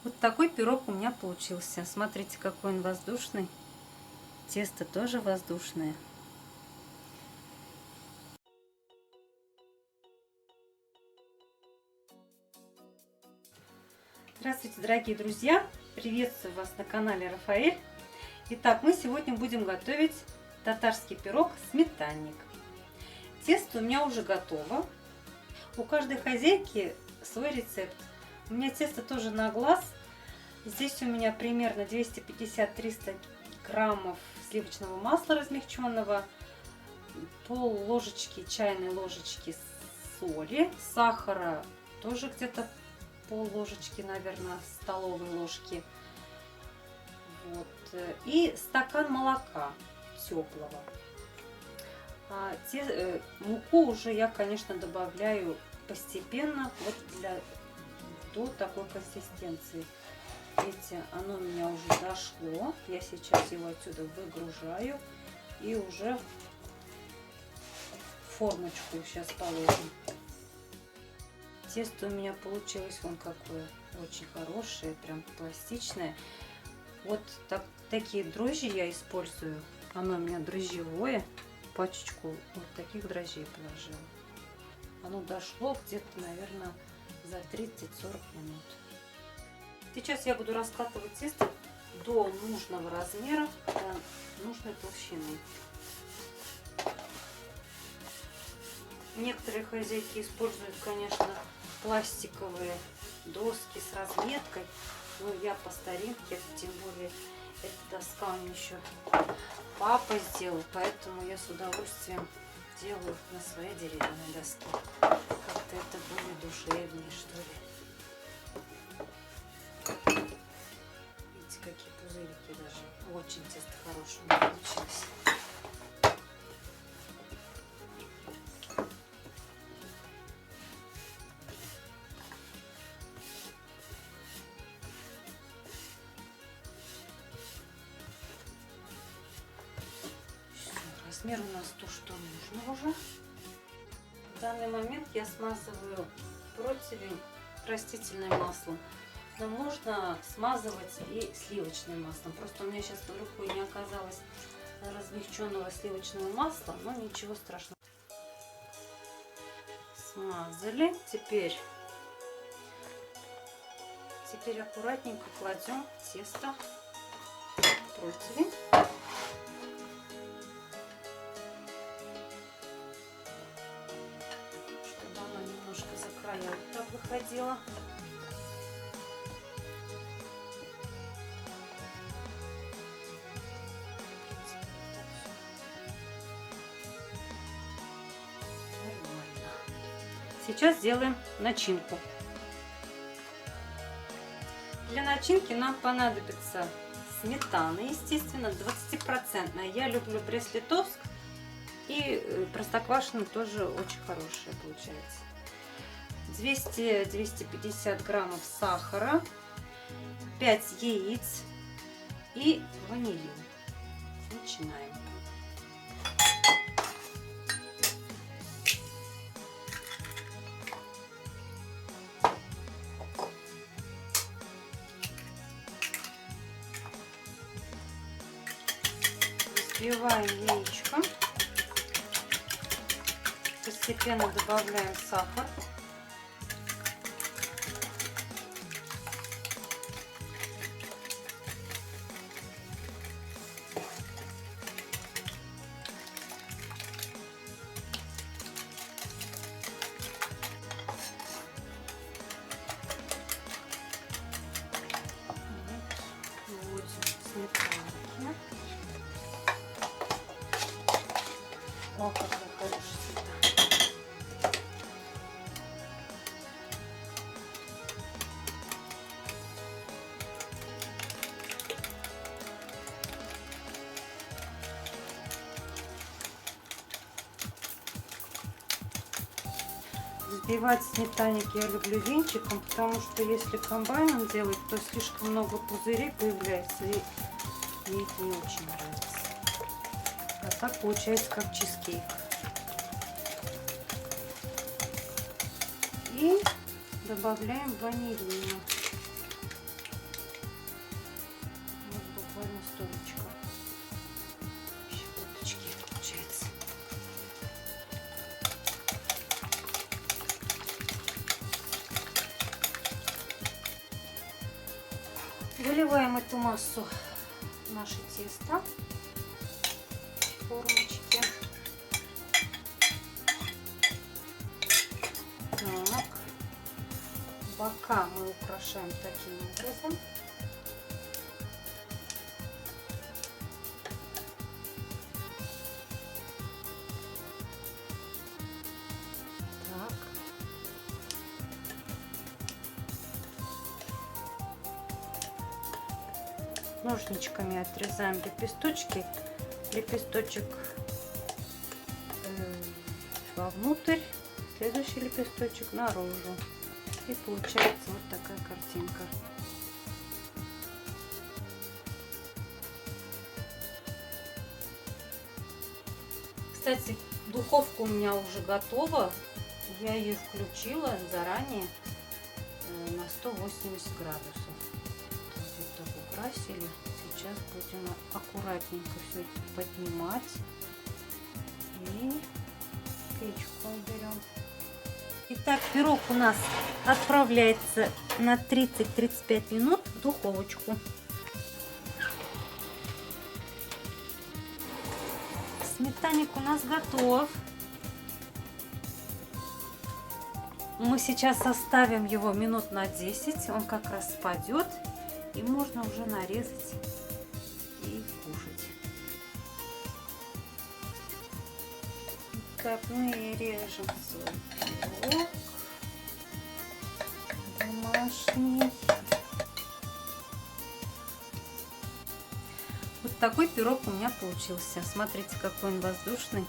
Вот такой пирог у меня получился. Смотрите, какой он воздушный. Тесто тоже воздушное. Здравствуйте, дорогие друзья! Приветствую вас на канале Рафаэль. Итак, мы сегодня будем готовить татарский пирог сметанник. Тесто у меня уже готово. У каждой хозяйки свой рецепт. У меня тесто тоже на глаз. Здесь у меня примерно 250-300 граммов сливочного масла размягченного, пол ложечки, чайной ложечки соли, сахара тоже где-то пол ложечки, наверное, столовой ложки. Вот. И стакан молока теплого. Муку уже я, конечно, добавляю постепенно, вот до такой консистенции. Видите, оно у меня уже дошло. Я сейчас его отсюда выгружаю и уже в формочку сейчас положим. Тесто у меня получилось вон какое, очень хорошее, прям пластичное. Вот такие дрожжи я использую. Оно у меня дрожжевое. Пачечку вот таких дрожжей положила. Оно дошло где-то, наверное, за 30-40 минут. Сейчас я буду раскатывать тесто до нужного размера, до нужной толщины. Некоторые хозяйки используют, конечно, пластиковые доски с разметкой, но я по старинке, тем более эта доска у меня еще папа сделал, поэтому я с удовольствием делаю на своей деревянной доске. Как-то это более душевнее, что ли. Видите, какие пузырики даже. Очень тесто хорошее у меня получилось. Размер у нас то, что нужно уже. В данный момент я смазываю противень растительным маслом. Но можно смазывать и сливочным маслом. Просто у меня сейчас под рукой не оказалось размягченного сливочного масла, но ничего страшного. Смазали. Теперь аккуратненько кладем тесто в противень. Чтобы оно немножко за края вот так выходило. Сейчас сделаем начинку. Для начинки нам понадобится сметана, естественно, 20%. Я люблю Брест-Литовск, и простоквашино тоже очень хорошая получается. 200-250 граммов сахара, 5 яиц и ванилин. Начинаем. Взбиваем яичко, постепенно добавляем сахар. Вводим сметанки. О, какая хорошая сметана. Взбивать сметанник я люблю венчиком, потому что если комбайном делать, то слишком много пузырей появляется, и мне это не очень нравится. А так получается как чизкейк. И добавляем ванилина. Выливаем эту массу в наше тесто, формочки. Так. Бока мы украшаем таким образом. Ножничками отрезаем лепесточки. Лепесточек вовнутрь, следующий лепесточек наружу. И получается вот такая картинка. Кстати, духовка у меня уже готова. Я ее включила заранее на 180 градусов. Украсили. Сейчас будем аккуратненько все это поднимать и печку уберем. Итак, пирог у нас отправляется на 30-35 минут в духовочку. Сметанник у нас готов. Мы сейчас оставим его минут на 10. Он как раз спадет. И можно уже нарезать и кушать. Так, мы режем свой пирог домашний. Вот такой пирог у меня получился. Смотрите, какой он воздушный.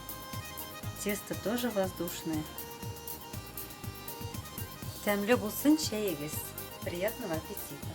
Тесто тоже воздушное. Тем любил сын чаевис. Приятного аппетита!